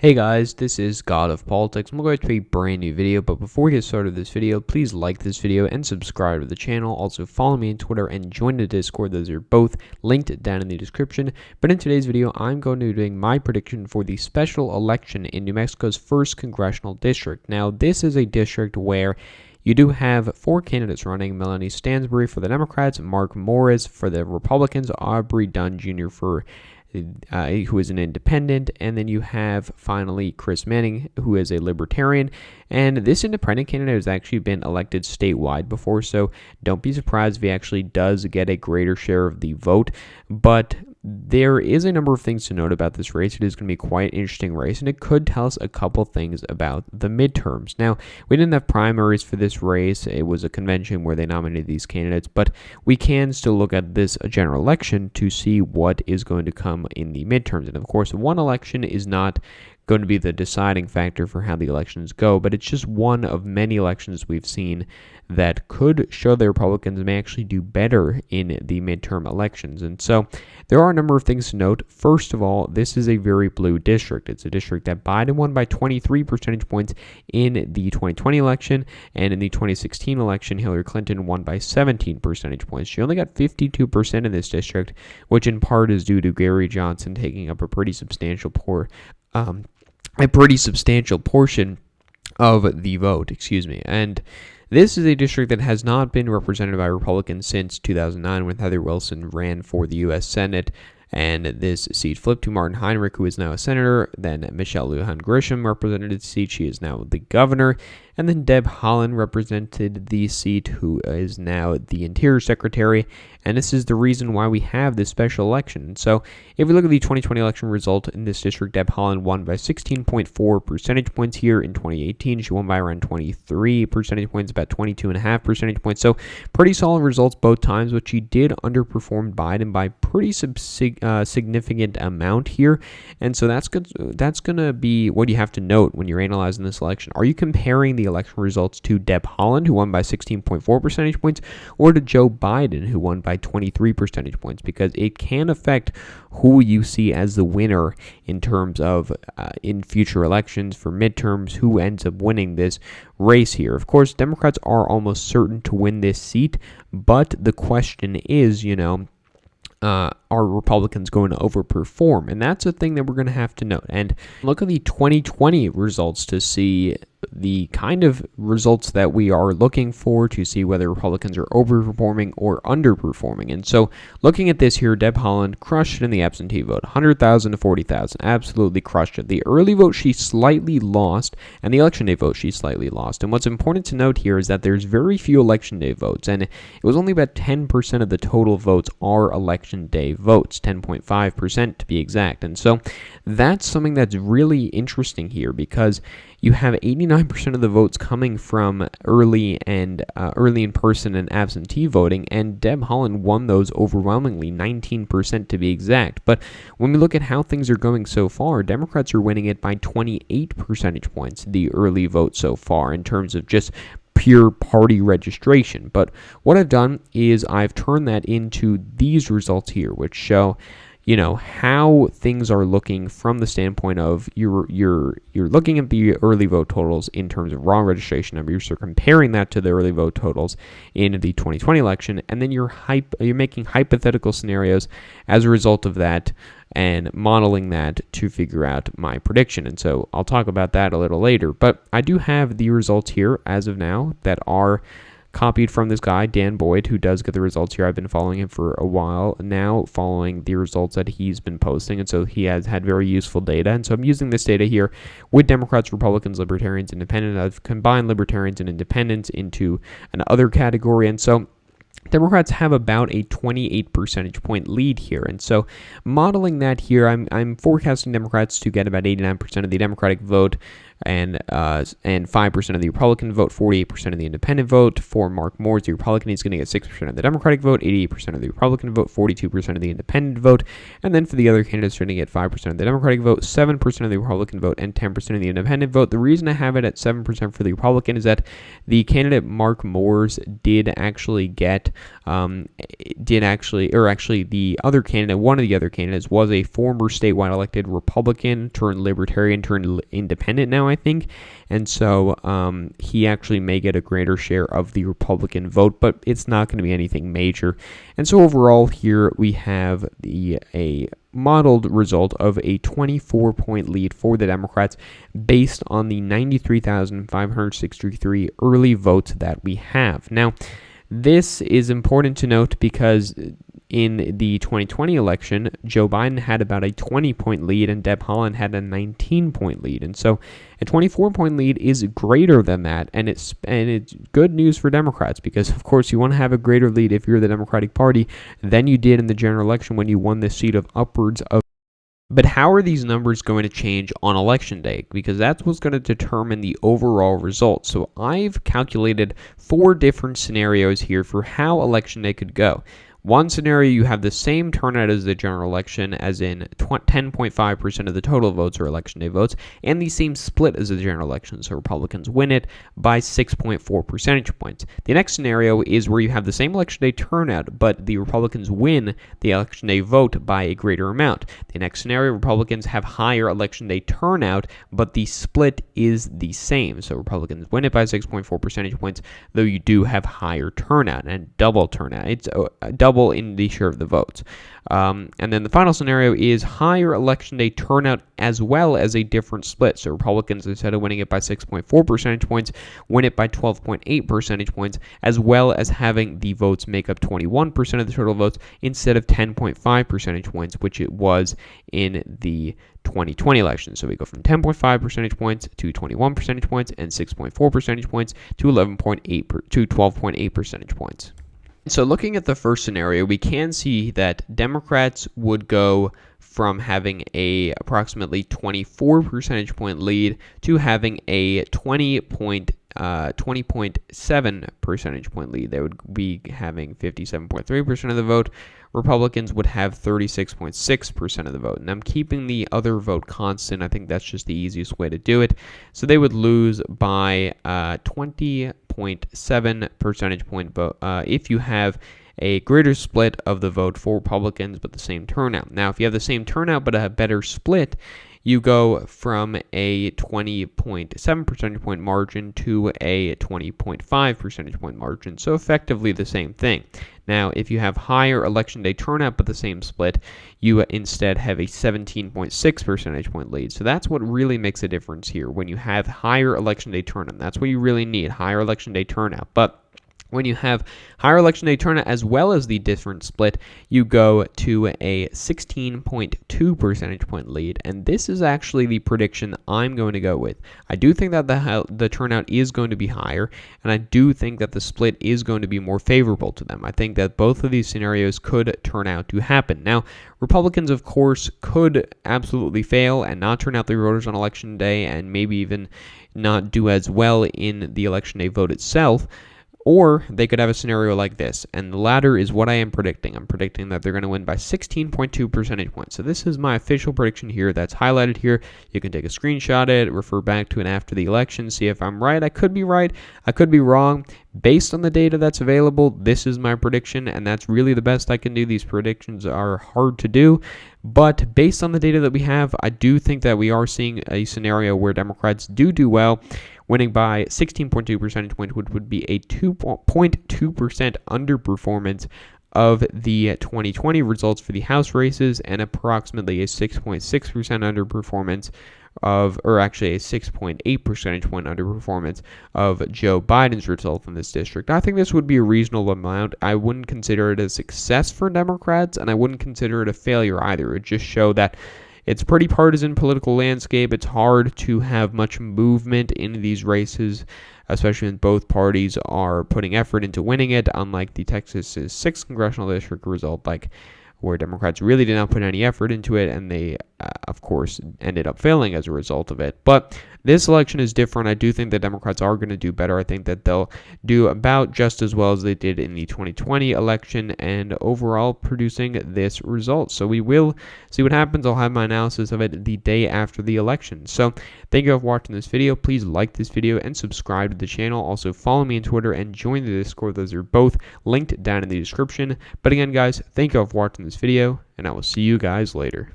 Hey guys, this is God of Politics. I'm going to a brand new video, but before we get started with this video, please like this video and subscribe to the channel. Also follow me on Twitter and join the Discord. Those are both linked down in the description. But in today's video, I'm going to be doing my prediction for the special election in New Mexico's 1st Congressional District. Now, this is a district where you do have 4 candidates running: Melanie Stansbury for the Democrats, Mark Morris for the Republicans, Aubrey Dunn Jr. who is an independent, and then you have finally Chris Manning, who is a libertarian. And this independent candidate has actually been elected statewide before, so don't be surprised if he actually does get a greater share of the vote. But there is a number of things to note about this race. It is going to be quite an interesting race, and it could tell us a couple things about the midterms. Now, we didn't have primaries for this race. It was a convention where they nominated these candidates, but we can still look at this general election to see what is going to come in the midterms. And of course, one election is not going to be the deciding factor for how the elections go, but it's just one of many elections we've seen that could show the Republicans may actually do better in the midterm elections. And so there are a number of things to note. First of all, this is a very blue district. It's a district that Biden won by 23 percentage points in the 2020 election, and in the 2016 election, Hillary Clinton won by 17 percentage points. She only got 52% in this district, which in part is due to Gary Johnson taking up a pretty substantial portion of the vote, and this is a district that has not been represented by Republicans since 2009 when Heather Wilson ran for the U.S. Senate, and this seat flipped to Martin Heinrich, who is now a senator. Then Michelle Lujan Grisham represented the seat. She is now the governor. And then Deb Haaland represented the seat, who is now the Interior Secretary. And this is the reason why we have this special election. So if we look at the 2020 election result in this district, Deb Haaland won by 16.4 percentage points here. In 2018, she won by around 23 percentage points, about 22.5 percentage points. So pretty solid results both times, but she did underperform Biden by pretty significant amount here. And so that's good. That's going to be what you have to note when you're analyzing this election. Are you comparing the election results to Deb Haaland, who won by 16.4 percentage points, or to Joe Biden, who won by 23 percentage points? Because it can affect who you see as the winner in terms of in future elections for midterms, who ends up winning this race here. Of course, Democrats are almost certain to win this seat, but the question is, are Republicans going to overperform? And that's a thing that we're going to have to note. And look at the 2020 results to see the kind of results that we are looking for, to see whether Republicans are overperforming or underperforming. And so looking at this here, Deb Haaland crushed it in the absentee vote, 100,000 to 40,000, absolutely crushed it. The early vote she slightly lost, and the election day vote she slightly lost. And what's important to note here is that there's very few election day votes, and it was only about 10% of the total votes are election day votes, 10.5% to be exact. And so that's something that's really interesting here, because you have 89% of the votes coming from early in person and absentee voting, and Deb Haaland won those overwhelmingly, 19% to be exact. But when we look at how things are going so far, Democrats are winning it by 28 percentage points, the early vote so far, in terms of just pure party registration. But what I've done is I've turned that into these results here, which show how things are looking from the standpoint of you're looking at the early vote totals in terms of raw registration numbers. You're comparing that to the early vote totals in the 2020 election, and then you're making hypothetical scenarios as a result of that and modeling that to figure out my prediction. And so I'll talk about that a little later. But I do have the results here as of now that are copied from this guy, Dan Boyd, who does get the results here. I've been following him for a while now, following the results that he's been posting, and so he has had very useful data. And so I'm using this data here with Democrats, Republicans, Libertarians, Independents. I've combined Libertarians and Independents into an other category, and so Democrats have about a 28 percentage point lead here. And so modeling that here, I'm forecasting Democrats to get about 89% of the Democratic vote, and 5% of the Republican vote, 48% of the independent vote. For Mark Moores, the Republican, he's going to get 6% of the Democratic vote, 88% of the Republican vote, 42% of the independent vote. And then for the other candidates, they're going to get 5% of the Democratic vote, 7% of the Republican vote, and 10% of the independent vote. The reason I have it at 7% for the Republican is that the candidate Mark Moores did actually get, the other candidate, one of the other candidates was a former statewide elected Republican turned Libertarian turned Independent now, I think. And so he actually may get a greater share of the Republican vote, but it's not going to be anything major. And so overall here we have a modeled result of a 24-point lead for the Democrats based on the 93,563 early votes that we have. Now, this is important to note because in the 2020 election, Joe Biden had about a 20-point lead and Deb Haaland had a 19-point lead. And so a 24-point lead is greater than that, and it's good news for Democrats because, of course, you want to have a greater lead if you're the Democratic Party than you did in the general election when you won this seat of upwards of. But how are these numbers going to change on election day? Because that's what's going to determine the overall result. So I've calculated 4 different scenarios here for how election day could go. One scenario, you have the same turnout as the general election, as in 10.5% of the total votes are election day votes, and the same split as the general election, so Republicans win it by 6.4 percentage points. The next scenario is where you have the same election day turnout, but the Republicans win the election day vote by a greater amount. The next scenario, Republicans have higher election day turnout, but the split is the same, so Republicans win it by 6.4 percentage points, though you do have higher turnout and double turnout. It's double in the share of the votes. And then the final scenario is higher election day turnout as well as a different split. So Republicans, instead of winning it by 6.4 percentage points, win it by 12.8 percentage points, as well as having the votes make up 21% of the total votes instead of 10.5 percentage points, which it was in the 2020 election. So we go from 10.5 percentage points to 21 percentage points and 6.4 percentage points to 12.8 percentage points. So looking at the first scenario, we can see that Democrats would go from having a approximately 24 percentage point lead to having a 20.7 percentage point lead. They would be having 57.3% of the vote. Republicans would have 36.6% of the vote. And I'm keeping the other vote constant. I think that's just the easiest way to do it. So they would lose by 20.7 percentage point vote if you have a greater split of the vote for Republicans but the same turnout. Now, if you have the same turnout but a better split, you go from a 20.7 percentage point margin to a 20.5 percentage point margin. So effectively the same thing. Now, if you have higher election day turnout but the same split, you instead have a 17.6 percentage point lead. So that's what really makes a difference here. When you have higher election day turnout, that's what you really need, higher election day turnout. But when you have higher election day turnout as well as the different split, you go to a 16.2 percentage point lead, and this is actually the prediction I'm going to go with. I do think that the turnout is going to be higher, and I do think that the split is going to be more favorable to them. I think that both of these scenarios could turn out to happen. Now, Republicans, of course, could absolutely fail and not turn out their voters on election day and maybe even not do as well in the election day vote itself. Or they could have a scenario like this, and the latter is what I am predicting. I'm predicting that they're going to win by 16.2 percentage points. So this is my official prediction here that's highlighted here. You can take a screenshot of it, refer back to it after the election, see if I'm right. I could be right. I could be wrong. Based on the data that's available, this is my prediction, and that's really the best I can do. These predictions are hard to do, but based on the data that we have, I do think that we are seeing a scenario where Democrats do well, winning by 16.2 percentage points, which would be a 2.2% underperformance of the 2020 results for the House races and approximately a 6.6% underperformance or actually a 6.8 percentage point underperformance of Joe Biden's result in this district. I think this would be a reasonable amount. I wouldn't consider it a success for Democrats, and I wouldn't consider it a failure either. It would just show that it's a pretty partisan political landscape. It's hard to have much movement in these races, especially when both parties are putting effort into winning it, unlike the Texas's 6th congressional district result. Like where Democrats really did not put any effort into it, and they, of course, ended up failing as a result of it. But this election is different. I do think the Democrats are going to do better. I think that they'll do about just as well as they did in the 2020 election, and overall producing this result. So we will see what happens. I'll have my analysis of it the day after the election. So thank you for watching this video. Please like this video and subscribe to the channel. Also follow me on Twitter and join the Discord. Those are both linked down in the description. But again, guys, thank you for watching this video, and I will see you guys later.